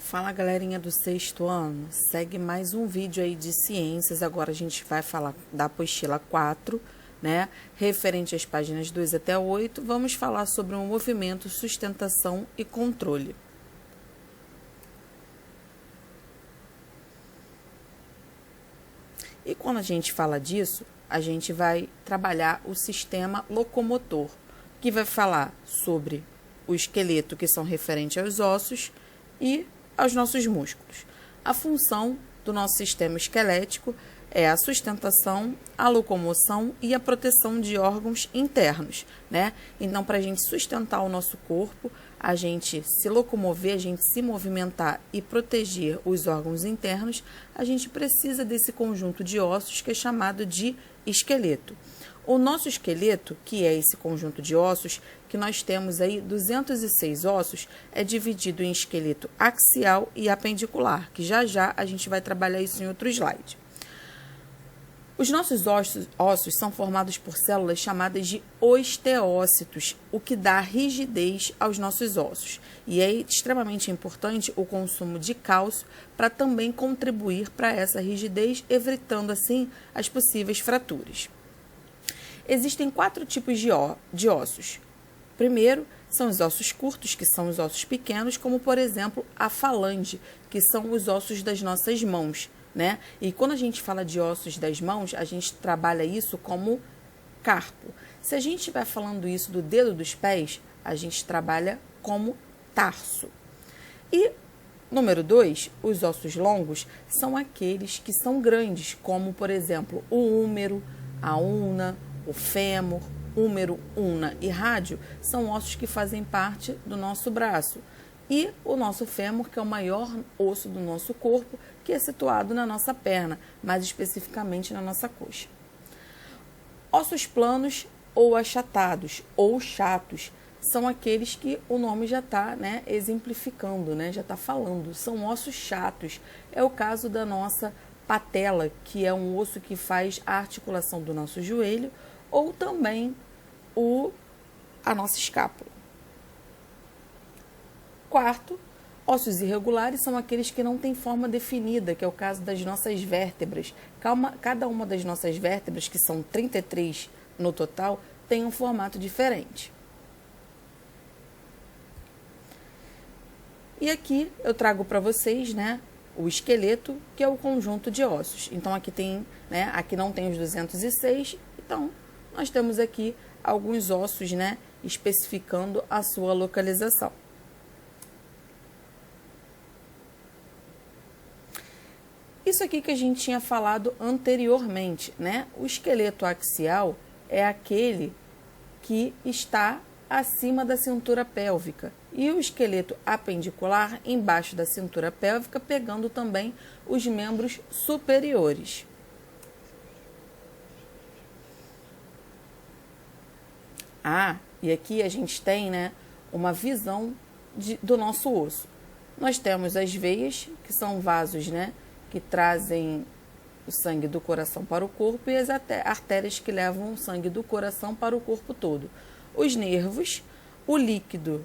Fala, galerinha do sexto ano, segue mais um vídeo aí de ciências. Agora a gente vai falar da apostila 4, né, referente às páginas 2 até 8, vamos falar sobre o movimento, sustentação e controle. E quando a gente fala disso, a gente vai trabalhar o sistema locomotor, que vai falar sobre o esqueleto, que são referentes aos ossos, e aos nossos músculos. A função do nosso sistema esquelético é a sustentação, a locomoção e a proteção de órgãos internos, né? Então, para a gente sustentar o nosso corpo, a gente se locomover, a gente se movimentar e proteger os órgãos internos, a gente precisa desse conjunto de ossos que é chamado de esqueleto. O nosso esqueleto, que é esse conjunto de ossos, que nós temos aí 206 ossos, é dividido em esqueleto axial e apendicular, que já a gente vai trabalhar isso em outro slide. Os nossos ossos são formados por células chamadas de osteócitos, o que dá rigidez aos nossos ossos. E é extremamente importante o consumo de cálcio para também contribuir para essa rigidez, evitando assim as possíveis fraturas. Existem 4 tipos de ossos. Primeiro, são os ossos curtos, que são os ossos pequenos, como, por exemplo, a falange, que são os ossos das nossas mãos, né? E quando a gente fala de ossos das mãos, a gente trabalha isso como carpo. Se a gente estiver falando isso do dedo dos pés, a gente trabalha como tarso. E número 2, os ossos longos são aqueles que são grandes, como, por exemplo, o húmero, a ulna, o fêmur, húmero, ulna e rádio são ossos que fazem parte do nosso braço. E o nosso fêmur, que é o maior osso do nosso corpo, que é situado na nossa perna, mais especificamente na nossa coxa. Ossos planos ou achatados ou chatos são aqueles que o nome já está, né, exemplificando, né, já está falando. São ossos chatos. É o caso da nossa patela, que é um osso que faz a articulação do nosso joelho, ou também a nossa escápula. Quarto, ossos irregulares são aqueles que não têm forma definida, que é o caso das nossas vértebras. Cada uma das nossas vértebras, que são 33 no total, tem um formato diferente. E aqui eu trago para vocês, né, o esqueleto, que é o conjunto de ossos. Então, aqui tem, né, aqui não tem os 206, então nós temos aqui alguns ossos, né, especificando a sua localização. Isso aqui que a gente tinha falado anteriormente, né? O esqueleto axial é aquele que está acima da cintura pélvica e o esqueleto apendicular embaixo da cintura pélvica, pegando também os membros superiores. E aqui a gente tem, né, uma visão do nosso osso. Nós temos as veias, que são vasos, né, que trazem o sangue do coração para o corpo, e as artérias que levam o sangue do coração para o corpo todo. Os nervos, o líquido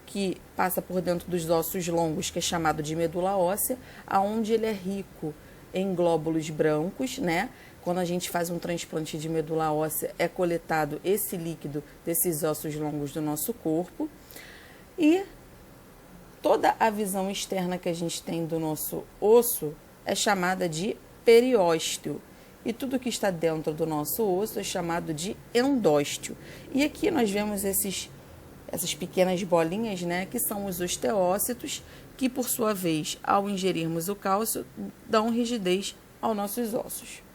que passa por dentro dos ossos longos, que é chamado de medula óssea, aonde ele é rico em glóbulos brancos, né? Quando a gente faz um transplante de medula óssea, é coletado esse líquido desses ossos longos do nosso corpo. E toda a visão externa que a gente tem do nosso osso é chamada de periósteo. E tudo que está dentro do nosso osso é chamado de endósteo. E aqui nós vemos essas pequenas bolinhas, né, que são os osteócitos, que por sua vez, ao ingerirmos o cálcio, dão rigidez aos nossos ossos.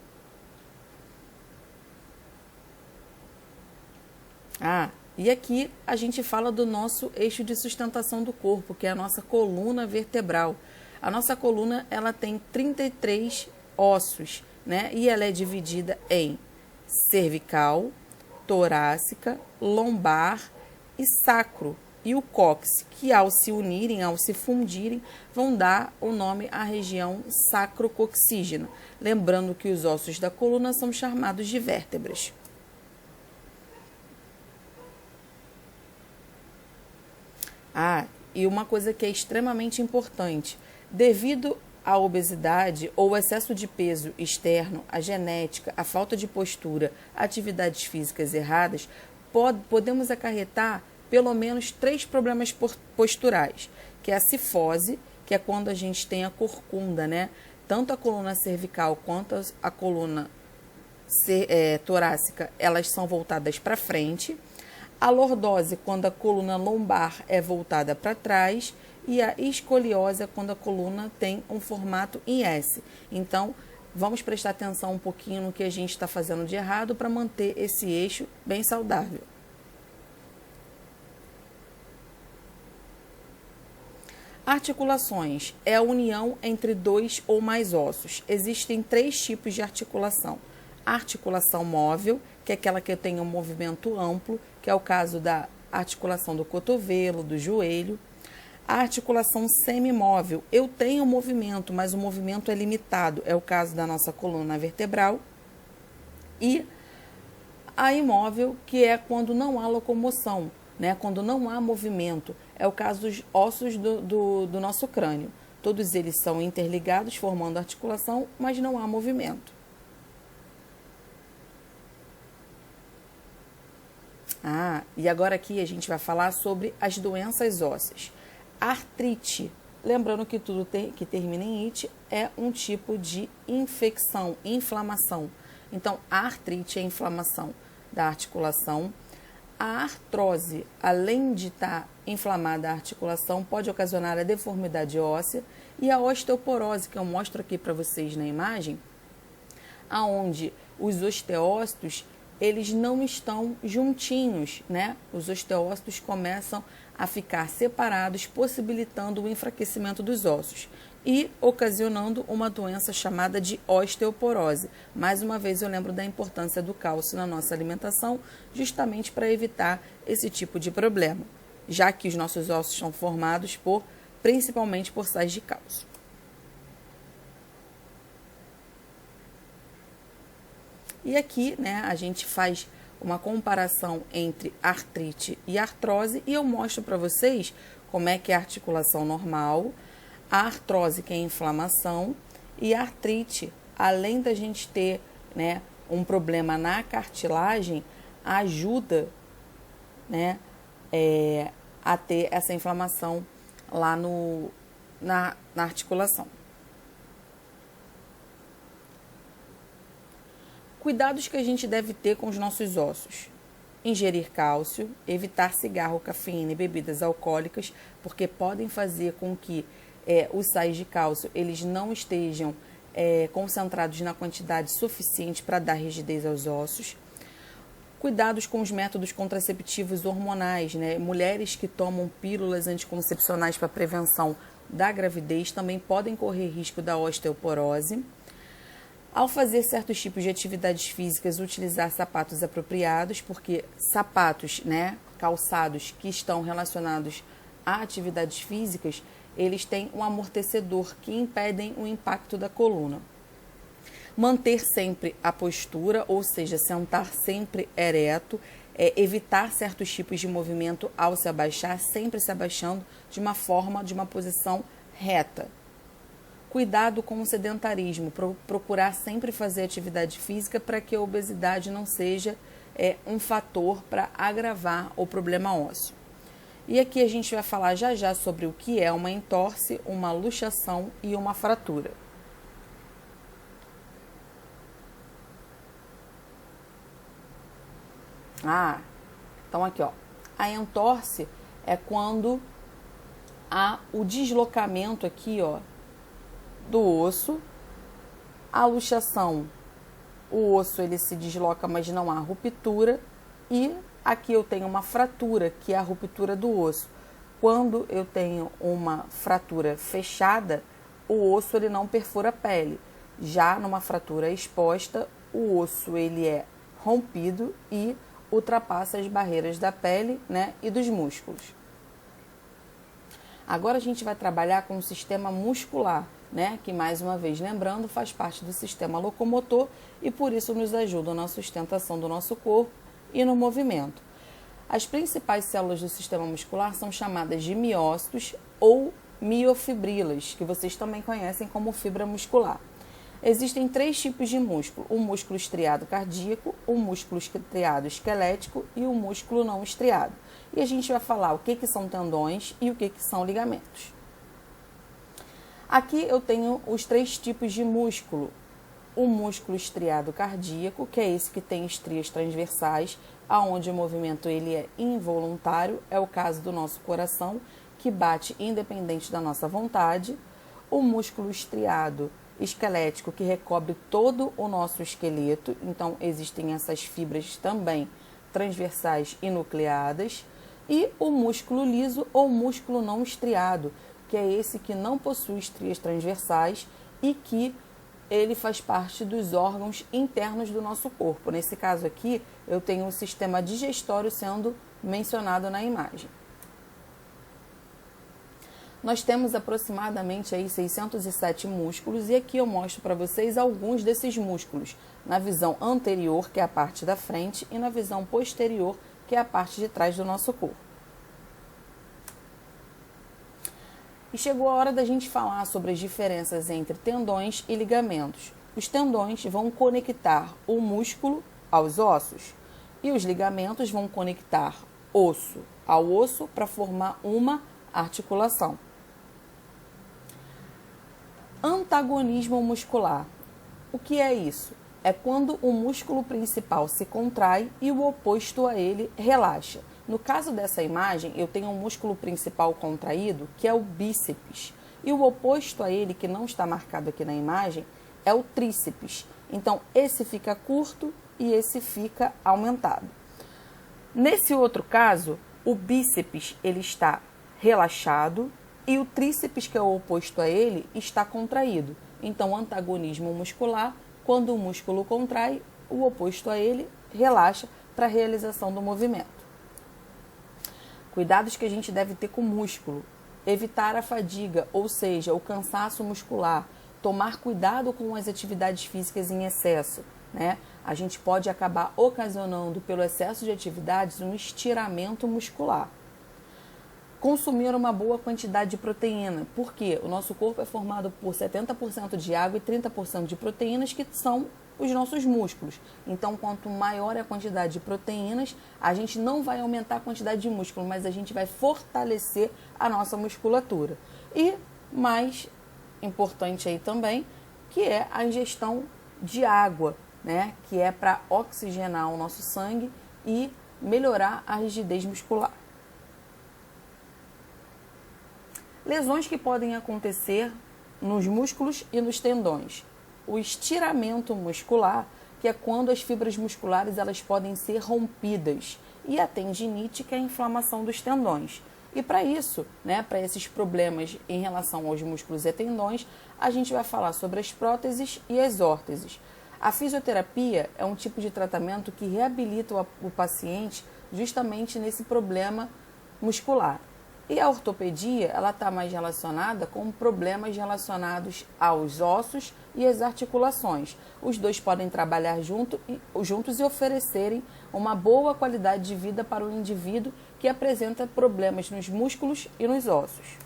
E aqui a gente fala do nosso eixo de sustentação do corpo, que é a nossa coluna vertebral. A nossa coluna, ela tem 33 ossos, né? E ela é dividida em cervical, torácica, lombar e sacro. E o cóccix, que ao se unirem, ao se fundirem, vão dar o nome à região sacrococcígena. Lembrando que os ossos da coluna são chamados de vértebras. e uma coisa que é extremamente importante, devido à obesidade ou excesso de peso externo, a genética, a falta de postura, atividades físicas erradas, podemos acarretar pelo menos 3 problemas posturais, que é a cifose, que é quando a gente tem a corcunda, né? Tanto a coluna cervical quanto a coluna torácica, elas são voltadas para frente. A lordose, quando a coluna lombar é voltada para trás. E a escoliose, quando a coluna tem um formato em S. Então, vamos prestar atenção um pouquinho no que a gente está fazendo de errado para manter esse eixo bem saudável. Articulações é a união entre 2 ou mais ossos. Existem 3 tipos de articulação. A articulação móvel, que é aquela que tem um movimento amplo, que é o caso da articulação do cotovelo, do joelho. A articulação semimóvel, eu tenho movimento, mas o movimento é limitado, é o caso da nossa coluna vertebral. E a imóvel, que é quando não há locomoção, né? Quando não há movimento, é o caso dos ossos do nosso crânio. Todos eles são interligados, formando articulação, mas não há movimento. E agora aqui a gente vai falar sobre as doenças ósseas. Artrite, lembrando que tudo que termina em ite é um tipo de infecção, inflamação. Então, a artrite é a inflamação da articulação. A artrose, além de estar inflamada a articulação, pode ocasionar a deformidade óssea. E a osteoporose, que eu mostro aqui para vocês na imagem, aonde os osteócitos, eles não estão juntinhos, né? Os osteócitos começam a ficar separados, possibilitando o enfraquecimento dos ossos e ocasionando uma doença chamada de osteoporose. Mais uma vez eu lembro da importância do cálcio na nossa alimentação, justamente para evitar esse tipo de problema, já que os nossos ossos são formados principalmente por sais de cálcio. E aqui, né, a gente faz uma comparação entre artrite e artrose e eu mostro para vocês como é que é a articulação normal, a artrose, que é a inflamação, e a artrite, além da gente ter, né, um problema na cartilagem, ajuda, né, a ter essa inflamação lá na articulação. Cuidados que a gente deve ter com os nossos ossos. Ingerir cálcio, evitar cigarro, cafeína e bebidas alcoólicas, porque podem fazer com que os sais de cálcio eles não estejam concentrados na quantidade suficiente para dar rigidez aos ossos. Cuidados com os métodos contraceptivos hormonais, né? Mulheres que tomam pílulas anticoncepcionais para prevenção da gravidez também podem correr risco da osteoporose. Ao fazer certos tipos de atividades físicas, utilizar sapatos apropriados, porque sapatos, né, calçados que estão relacionados a atividades físicas, eles têm um amortecedor que impedem o impacto da coluna. Manter sempre a postura, ou seja, sentar sempre ereto, evitar certos tipos de movimento ao se abaixar, sempre se abaixando de uma posição reta. Cuidado com o sedentarismo, procurar sempre fazer atividade física para que a obesidade não seja um fator para agravar o problema ósseo. E aqui a gente vai falar já já sobre o que é uma entorse, uma luxação e uma fratura. Então aqui, ó, a entorse é quando há o deslocamento aqui, ó, do osso. A luxação, o osso ele se desloca, mas não há ruptura. E aqui eu tenho uma fratura, que é a ruptura do osso. Quando eu tenho uma fratura fechada, o osso ele não perfura a pele. Já numa fratura exposta, o osso ele é rompido e ultrapassa as barreiras da pele, né, e dos músculos. Agora a gente vai trabalhar com o sistema muscular, né, que mais uma vez lembrando faz parte do sistema locomotor e por isso nos ajuda na sustentação do nosso corpo e no movimento. As principais células do sistema muscular são chamadas de miócitos ou miofibrilas, que vocês também conhecem como fibra muscular. Existem 3 tipos de músculo: o músculo estriado cardíaco, o músculo estriado esquelético e o músculo não estriado. E a gente vai falar o que são tendões e o que são ligamentos. Aqui eu tenho os 3 tipos de músculo. O músculo estriado cardíaco, que é esse que tem estrias transversais, aonde o movimento ele é involuntário, é o caso do nosso coração, que bate independente da nossa vontade. O músculo estriado esquelético, que recobre todo o nosso esqueleto, então existem essas fibras também transversais e nucleadas. E o músculo liso ou músculo não estriado, que é esse que não possui estrias transversais e que ele faz parte dos órgãos internos do nosso corpo. Nesse caso aqui, eu tenho o sistema digestório sendo mencionado na imagem. Nós temos aproximadamente aí 607 músculos e aqui eu mostro para vocês alguns desses músculos, na visão anterior, que é a parte da frente, e na visão posterior, que é a parte de trás do nosso corpo. E chegou a hora da gente falar sobre as diferenças entre tendões e ligamentos. Os tendões vão conectar o músculo aos ossos e os ligamentos vão conectar osso ao osso para formar uma articulação. Antagonismo muscular. O que é isso? É quando o músculo principal se contrai e o oposto a ele relaxa. No caso dessa imagem, eu tenho um músculo principal contraído, que é o bíceps, e o oposto a ele, que não está marcado aqui na imagem, é o tríceps. Então, esse fica curto e esse fica aumentado. Nesse outro caso, o bíceps ele está relaxado e o tríceps, que é o oposto a ele, está contraído. Então, antagonismo muscular, quando o músculo contrai, o oposto a ele relaxa para a realização do movimento. Cuidados que a gente deve ter com o músculo: evitar a fadiga, ou seja, o cansaço muscular, tomar cuidado com as atividades físicas em excesso, né? A gente pode acabar ocasionando, pelo excesso de atividades, um estiramento muscular. Consumir uma boa quantidade de proteína, porque o nosso corpo é formado por 70% de água e 30% de proteínas, que são os nossos músculos. Então, quanto maior é a quantidade de proteínas, a gente não vai aumentar a quantidade de músculo, mas a gente vai fortalecer a nossa musculatura. E mais importante aí também, que é a ingestão de água, né? Que é para oxigenar o nosso sangue e melhorar a rigidez muscular. Lesões que podem acontecer nos músculos e nos tendões. O estiramento muscular, que é quando as fibras musculares elas podem ser rompidas, e a tendinite, que é a inflamação dos tendões. E para isso, né, para esses problemas em relação aos músculos e tendões, a gente vai falar sobre as próteses e as órteses. A fisioterapia é um tipo de tratamento que reabilita o paciente justamente nesse problema muscular. E a ortopedia, ela está mais relacionada com problemas relacionados aos ossos e às articulações. Os dois podem trabalhar juntos e oferecerem uma boa qualidade de vida para o indivíduo que apresenta problemas nos músculos e nos ossos.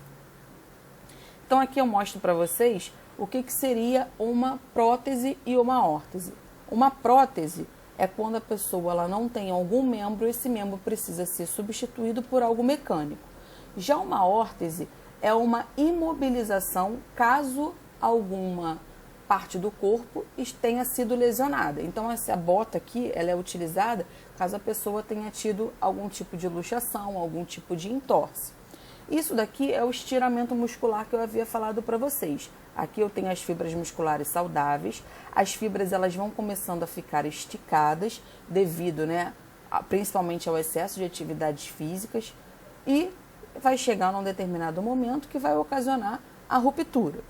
Então aqui eu mostro para vocês o que seria uma prótese e uma órtese. Uma prótese é quando a pessoa ela não tem algum membro, esse membro precisa ser substituído por algo mecânico. Já uma órtese é uma imobilização caso alguma parte do corpo tenha sido lesionada. Então, essa bota aqui ela é utilizada caso a pessoa tenha tido algum tipo de luxação, algum tipo de entorse. Isso daqui é o estiramento muscular que eu havia falado para vocês. Aqui eu tenho as fibras musculares saudáveis. As fibras elas vão começando a ficar esticadas devido, né, principalmente ao excesso de atividades físicas, e vai chegar num determinado momento que vai ocasionar a ruptura.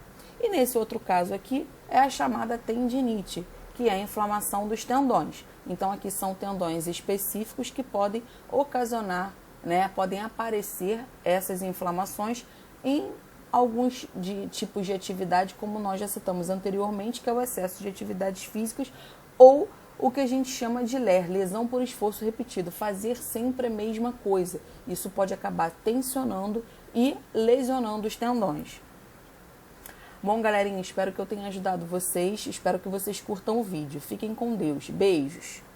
E nesse outro caso aqui é a chamada tendinite, que é a inflamação dos tendões. Então aqui são tendões específicos que podem ocasionar, né, podem aparecer essas inflamações em alguns tipos de atividade, como nós já citamos anteriormente, que é o excesso de atividades físicas ou o que a gente chama de LER, lesão por esforço repetido, fazer sempre a mesma coisa. Isso pode acabar tensionando e lesionando os tendões. Bom, galerinha, espero que eu tenha ajudado vocês, espero que vocês curtam o vídeo. Fiquem com Deus. Beijos!